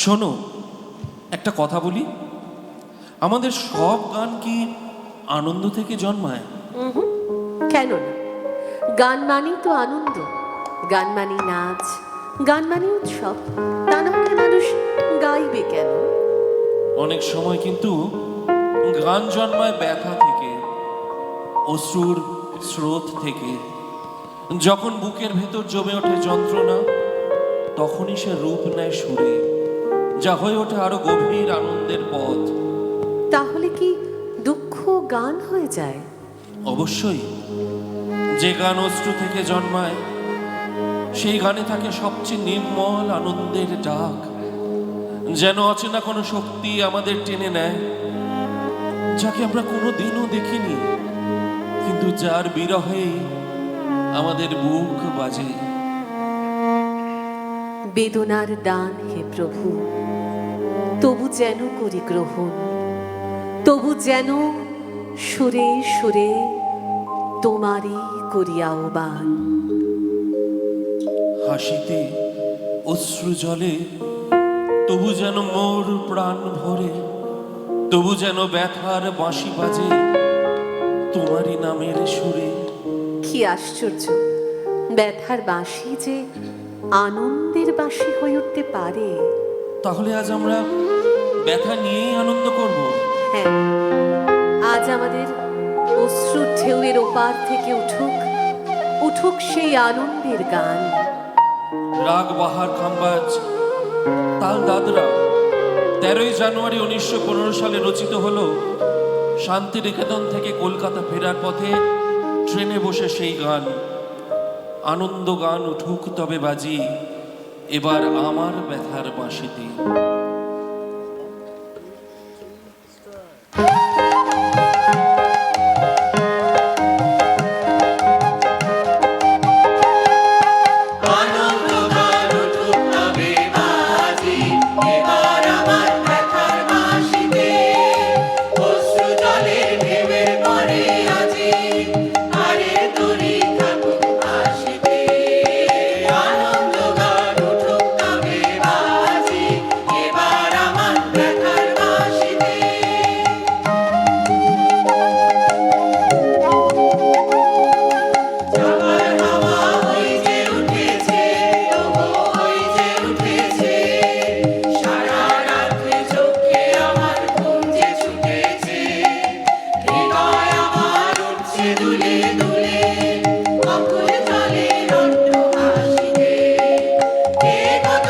শোনো, একটা কথা বলি, আমাদের সব গান কি আনন্দ থেকে জন্মায়? কেন না? গান মানেই তো আনন্দ, গান মানেই নাচ, গান মানে উৎসব। তা না হলে মানুষ গাইবে কেন? অনেক সময় কিন্তু গান জন্মায় ব্যথা থেকে, অশ্রুর স্রোত থেকে। যখন বুকের ভেতর জমে ওঠে যন্ত্রণা, তখনই সে রূপ নেয় সুরে, যা হয়ে ওঠে আরো গভীর আনন্দের পথ। তাহলে কি দুঃখ গান হয়ে যায়? অবশ্যই। যে গান অশ্রু থেকে জন্মায়, সেই গানে থাকে সবচেয়ে নির্মল আনন্দের ডাক, যেন অচেনা কোনো শক্তি আমাদের টেনে নেয়, যাকে আমরা কোনো দিনও দেখিনি, কিন্তু যার বিরহে আমাদের বুক বাজে। বেদনার দান হে প্রভু, তবু যেন করি গ্রহণ, তবু যেন সুরে সুরে তোমারই করি আহ্বান। হাসিতে অশ্রু জলে, তবু যেন মোর প্রাণ ভরে, তবু যেন ব্যথার বাঁশি বাজে তোমারই নামের সুরে। কি আশ্চর্য, ব্যথার বাঁশি যে আনন্দের বাঁশি হয়ে উঠতে পারে। তাহলে আজ আমরা ব্যথা নিয়েই আনন্দ করব। হ্যাঁ, আজ আমাদের অশ্রুর ঢেউয়ের ওপার থেকে উঠুক, উঠুক সেই আনন্দের গান। রাগ বাহার খাম্বাজ তাল দাদরা 13ই জানুয়ারি 1915 সালে রচিত হলো। শান্তিনিকেতন থেকে কলকাতা ফেরার পথে ট্রেনে বসে সেই গান। আনন্দ গান উঠুক তবে বাজি, এবার আমার ব্যথার বাঁশিতে। দুলে দুলে অকুল জলে রণ্য হাসিতে, কে কত